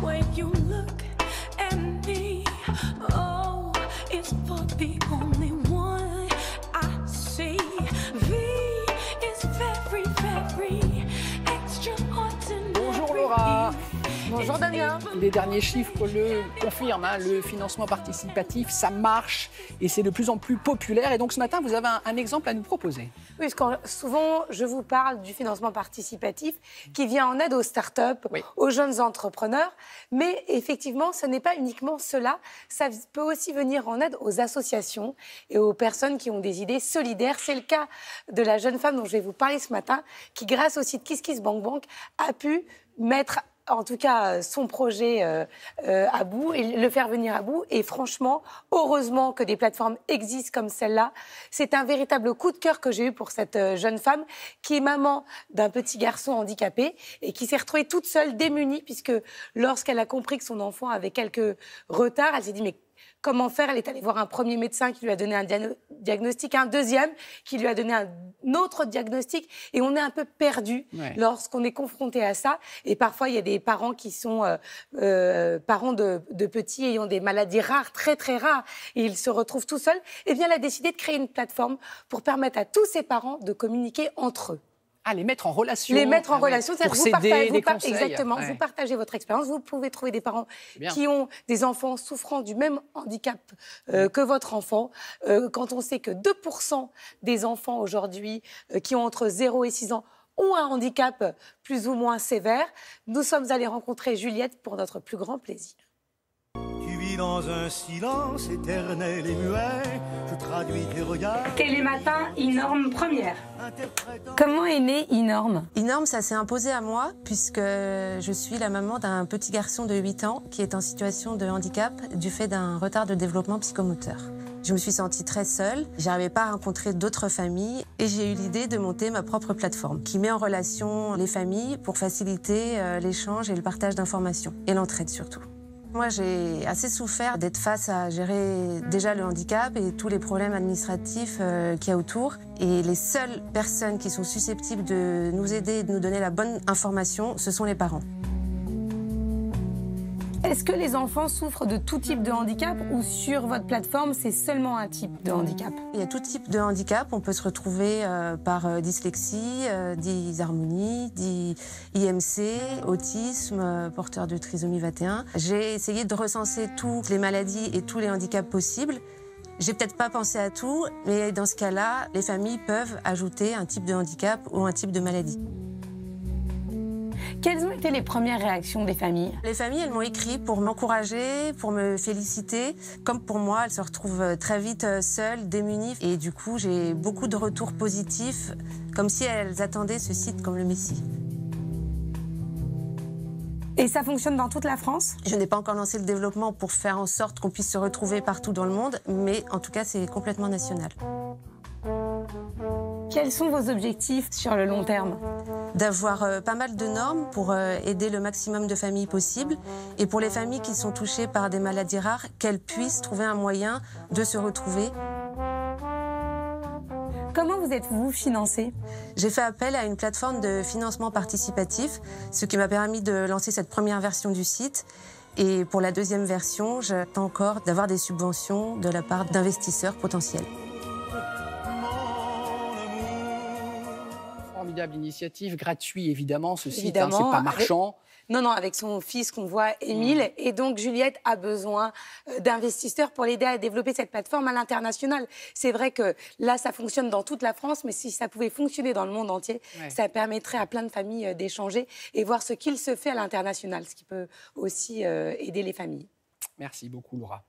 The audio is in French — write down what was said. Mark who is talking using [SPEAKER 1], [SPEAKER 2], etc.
[SPEAKER 1] when you look at me. Oh, it's for the only one I see. V is very, very extraordinary.
[SPEAKER 2] Bonjour Laura.
[SPEAKER 3] Bonjour Damien.
[SPEAKER 2] Les derniers chiffres le confirment, hein, le financement participatif, ça marche et c'est de plus en plus populaire. Et donc ce matin, vous avez un exemple à nous proposer.
[SPEAKER 3] Oui, parce que souvent, je vous parle du financement participatif qui vient en aide aux startups,
[SPEAKER 2] Oui.
[SPEAKER 3] aux jeunes entrepreneurs. Mais effectivement, ce n'est pas uniquement cela. Ça peut aussi venir en aide aux associations et aux personnes qui ont des idées solidaires. C'est le cas de la jeune femme dont je vais vous parler ce matin, qui, grâce au site KissKissBankBank, a pu mettre en tout cas son projet à bout et le faire venir à bout. Et franchement, heureusement que des plateformes existent comme celle-là. C'est un véritable coup de cœur que j'ai eu pour cette jeune femme qui est maman d'un petit garçon handicapé et qui s'est retrouvée toute seule, démunie, puisque lorsqu'elle a compris que son enfant avait quelques retards, elle s'est dit mais comment faire? Elle est allée voir un premier médecin qui lui a donné un diagnostic, un deuxième qui lui a donné un autre diagnostic. Et on est un peu perdu lorsqu'on est confronté à ça. Et parfois, il y a des parents qui sont parents de petits ayant des maladies rares, très très rares. Et ils se retrouvent tout seuls. Eh bien, elle a décidé de créer une plateforme pour permettre à tous ces parents de communiquer entre eux.
[SPEAKER 2] Ah, les mettre en relation.
[SPEAKER 3] Les mettre en relation,
[SPEAKER 2] pour
[SPEAKER 3] c'est-à-dire
[SPEAKER 2] s'aider, des conseils.
[SPEAKER 3] exactement,
[SPEAKER 2] Ouais.
[SPEAKER 3] vous partagez votre expérience, vous pouvez trouver des parents qui ont des enfants souffrant du même handicap que votre enfant. Quand on sait que 2% des enfants aujourd'hui qui ont entre 0 et 6 ans ont un handicap plus ou moins sévère, nous sommes allés rencontrer Juliette pour notre plus grand plaisir.
[SPEAKER 4] Tu vis dans un silence éternel et muet. Je traduis tes regards.
[SPEAKER 3] Télématin, Inorme première. Comment est né Inorme?
[SPEAKER 5] Inorme, ça s'est imposé à moi puisque je suis la maman d'un petit garçon de 8 ans qui est en situation de handicap du fait d'un retard de développement psychomoteur. Je me suis sentie très seule, j'arrivais pas à rencontrer d'autres familles et j'ai eu l'idée de monter ma propre plateforme qui met en relation les familles pour faciliter l'échange et le partage d'informations et l'entraide surtout. Moi, j'ai assez souffert d'être face à gérer déjà le handicap et tous les problèmes administratifs qu'il y a autour. Et les seules personnes qui sont susceptibles de nous aider et de nous donner la bonne information, ce sont les parents.
[SPEAKER 3] Est-ce que les enfants souffrent de tout type de handicap ou sur votre plateforme, c'est seulement un type de handicap?
[SPEAKER 5] Il y a tout type de handicap. On peut se retrouver par dyslexie, dysharmonie, IMC, autisme, porteur de trisomie 21. J'ai essayé de recenser toutes les maladies et tous les handicaps possibles. J'ai peut-être pas pensé à tout, mais dans ce cas-là, les familles peuvent ajouter un type de handicap ou un type de maladie.
[SPEAKER 3] Quelles ont été les premières réactions des familles?
[SPEAKER 5] Les familles, elles m'ont écrit pour m'encourager, pour me féliciter. Comme pour moi, elles se retrouvent très vite seules, démunies. Et du coup, j'ai beaucoup de retours positifs, comme si elles attendaient ce site comme le Messie.
[SPEAKER 3] Et ça fonctionne dans toute la France?
[SPEAKER 5] Je n'ai pas encore lancé le développement pour faire en sorte qu'on puisse se retrouver partout dans le monde, mais en tout cas, c'est complètement national.
[SPEAKER 3] Quels sont vos objectifs sur le long terme?
[SPEAKER 5] D'avoir pas mal de normes pour aider le maximum de familles possible et pour les familles qui sont touchées par des maladies rares, qu'elles puissent trouver un moyen de se retrouver.
[SPEAKER 3] Comment vous êtes-vous financé?
[SPEAKER 5] J'ai fait appel à une plateforme de financement participatif, ce qui m'a permis de lancer cette première version du site. Et pour la deuxième version, j'attends encore d'avoir des subventions de la part d'investisseurs potentiels.
[SPEAKER 2] Formidable initiative, gratuit évidemment, ce site,
[SPEAKER 3] Évidemment,
[SPEAKER 2] c'est pas marchand.
[SPEAKER 3] Non, avec son fils qu'on voit, Émile. Et donc, Juliette a besoin d'investisseurs pour l'aider à développer cette plateforme à l'international. C'est vrai que là, ça fonctionne dans toute la France, mais si ça pouvait fonctionner dans le monde entier, ça permettrait à plein de familles d'échanger et voir ce qu'il se fait à l'international, ce qui peut aussi aider les familles.
[SPEAKER 2] Merci beaucoup, Laura.